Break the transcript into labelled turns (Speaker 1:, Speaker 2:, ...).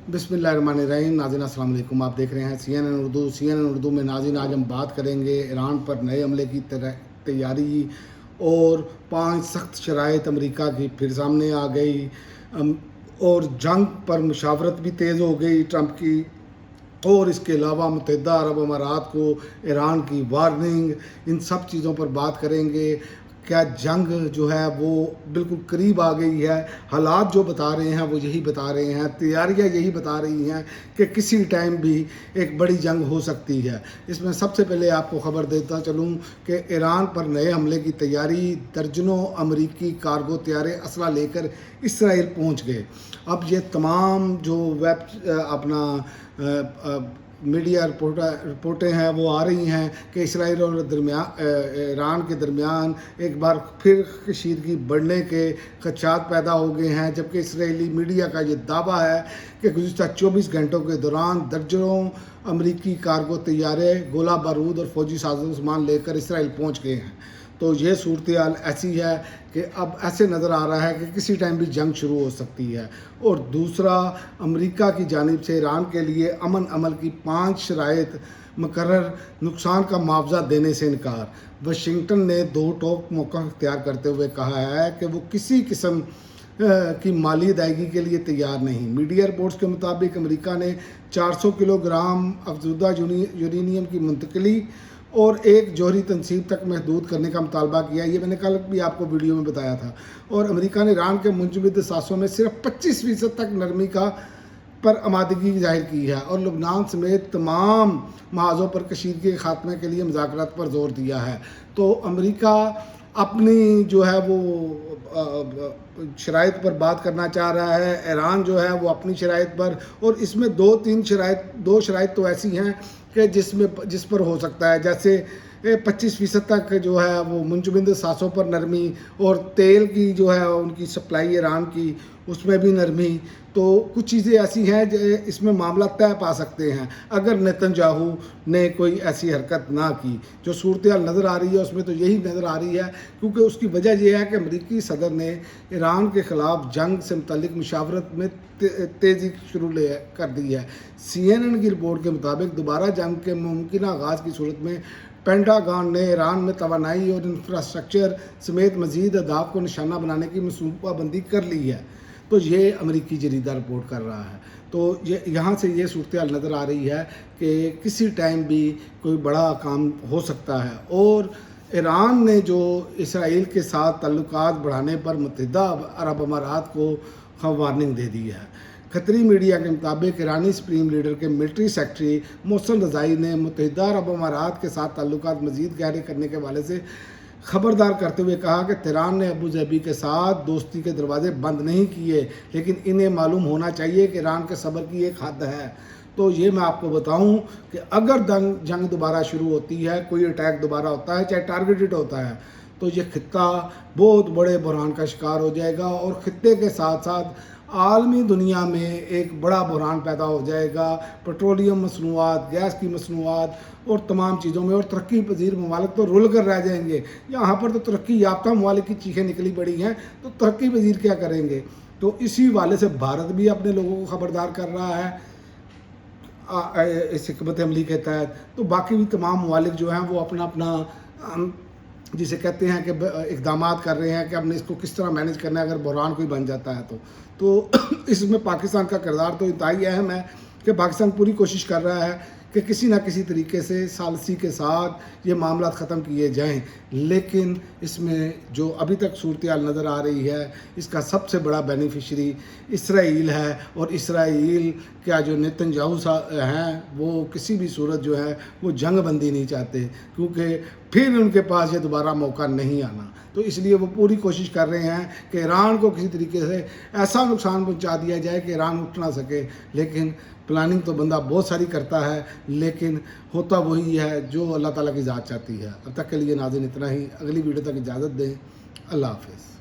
Speaker 1: बिस्मिल्लाहिर्रहमानिर्रहीम। नाज़रीन अस्सलाम वालेकुम। आप देख रहे हैं CNN उर्दू में। नाज़रीन आज हम बात करेंगे ईरान पर नए हमले की तैयारी और 5 सख्त शराइत अमेरिका की फिर सामने आ गई और जंग पर मुशावरत भी तेज़ हो गई ट्रंप की। और इसके अलावा मुत्तहिदा अरब अमारात को ईरान की वार्निंग, इन सब चीज़ों पर बात करेंगे। क्या जंग जो है वो बिल्कुल करीब आ गई है? हालात जो बता रहे हैं वो यही बता रहे हैं, तैयारियां यही बता रही हैं कि किसी टाइम भी एक बड़ी जंग हो सकती है। इसमें सबसे पहले आपको ख़बर देता चलूं कि ईरान पर नए हमले की तैयारी, दर्जनों अमरीकी कार्गो तैयारे असला लेकर इसराइल पहुंच गए। अब ये तमाम जो मीडिया रिपोर्टें हैं वो आ रही हैं कि इसराइल और ईरान के दरमियान एक बार फिर कशीदगी बढ़ने के खदशात पैदा हो गए हैं, जबकि इसराइली मीडिया का ये दावा है कि गुज़िश्ता 24 घंटों के दौरान दर्जनों अमरीकी कार्गो तैयारे गोला बारूद और फौजी साजो सामान लेकर इसराइल पहुंच गए हैं। तो ये सूरत हाल ऐसी है कि अब ऐसे नज़र आ रहा है कि किसी टाइम भी जंग शुरू हो सकती है। और दूसरा, अमेरिका की जानिब से ईरान के लिए अमन अमल की 5 शराइत मुकर्रर, नुकसान का मुआवजा देने से इनकार। वाशिंगटन ने दो टोक मौका इख्तियार करते हुए कहा है कि वो किसी किस्म की माली अदायगी के लिए तैयार नहीं। मीडिया रिपोर्ट्स के मुताबिक अमेरिका ने 400 किलोग्राम अफजुदा यूरेनियम की मुंतकली और एक जौहरी तनसीब तक महदूद करने का मुतालबा किया। ये मैंने कल भी आपको वीडियो में बताया था। और अमेरिका ने ईरान के मुंजमद सासों में सिर्फ 25% तक नरमी पर आमादगी जाहिर की है और लबनान समेत तमाम महाजों पर कशीदगी के खात्मे के लिए मुज़ाकरात पर जोर दिया है। तो अमेरिका अपनी जो है वो शराइत पर बात करना चाह रहा है, ईरान जो है वो अपनी शराइत पर। और इसमें दो शराइत तो ऐसी हैं कि जिस पर हो सकता है, जैसे 25% तक जो है वो मुंजमद सासों पर नरमी, और तेल की जो है उनकी सप्लाई ईरान की उसमें भी नरमी। तो कुछ चीज़ें ऐसी हैं जो इसमें मामला तय पा सकते हैं अगर नेतन्याहू ने कोई ऐसी हरकत ना की। जो सूरत हाल नज़र आ रही है उसमें तो यही नज़र आ रही है, क्योंकि उसकी वजह यह है कि अमरीकी सदर ने ईरान के ख़िलाफ़ जंग से मुतल्लिक मुशावरत में तेज़ी शुरू कर दी है। CNN की रिपोर्ट के मुताबिक दोबारा जंग के मुमकिन आगाज़ की सूरत में पेंटागन ने ईरान में तवानाई और इंफ्रास्ट्रक्चर समेत मज़ीद अहदाफ को निशाना बनाने की मनसूबाबंदी कर ली है। तो ये अमरीकी जरीदा रिपोर्ट कर रहा है। तो ये यहाँ से ये सूरत हाल नज़र आ रही है कि किसी टाइम भी कोई बड़ा काम हो सकता है। और ईरान ने जो इसराइल के साथ ताल्लुकात बढ़ाने पर मुत्तहिदा अरब अमारात को वार्निंग दे दी है। खतरी मीडिया के मुताबिक ईरानी सुप्रीम लीडर के मिलिट्री सेक्रेटरी मोहसिन रज़ाई ने मुत्तहिदा अरब अमारात के साथ ताल्लुकात मज़ीद गहरे करने के हवाले से खबरदार करते हुए कहा कि तेहरान ने अबू धाबी के साथ दोस्ती के दरवाजे बंद नहीं किए, लेकिन इन्हें मालूम होना चाहिए कि ईरान के सब्र की एक हद है। तो ये मैं आपको बताऊं कि अगर जंग दोबारा शुरू होती है, कोई अटैक दोबारा होता है, चाहे टारगेटेड होता है, तो ये खित्ता बहुत बड़े बहरान का शिकार हो जाएगा और खित्ते के साथ साथ आलमी दुनिया में एक बड़ा बहरान पैदा हो जाएगा। पेट्रोलियम मसनूआत, गैस की मसनूआत और तमाम चीज़ों में। और तरक्की पजीर ममालिक तो रुल कर रह जाएंगे। यहाँ पर तो तरक्की याफ्ता ममालिक की चीखें निकली पड़ी हैं, तो तरक्की पजीर क्या करेंगे? तो इसी वाले से भारत भी अपने लोगों को खबरदार कर रहा है इस हिकमत अमली के तहत। तो बाकी भी तमाम ममालिक जो हैं वो अपना अपना जिसे कहते हैं कि इक़दाम कर रहे हैं कि हमने इसको किस तरह मैनेज करना है अगर बहरान कोई बन जाता है तो इसमें पाकिस्तान का किरदार तो इंतहाई अहम है कि पाकिस्तान पूरी कोशिश कर रहा है कि किसी न किसी तरीके से सालसी के साथ ये मामला ख़त्म किए जाएं। लेकिन इसमें जो अभी तक सूरत हाल नज़र आ रही है, इसका सबसे बड़ा बेनिफिशरी इसराइल है। और इसराइल क्या जो नेतन्याहू हैं वो किसी भी सूरत जो है वो जंग बंदी नहीं चाहते, क्योंकि फिर उनके पास ये दोबारा मौका नहीं आना। तो इसलिए वो पूरी कोशिश कर रहे हैं कि ईरान को किसी तरीके से ऐसा नुकसान पहुंचा दिया जाए कि ईरान उठ ना सके। लेकिन प्लानिंग तो बंदा बहुत सारी करता है, लेकिन होता वही है जो अल्लाह ताला की ज़ात चाहती है। अब तक के लिए नाज़रीन इतना ही। अगली वीडियो तक इजाज़त दें। अल्लाह हाफ़िज़।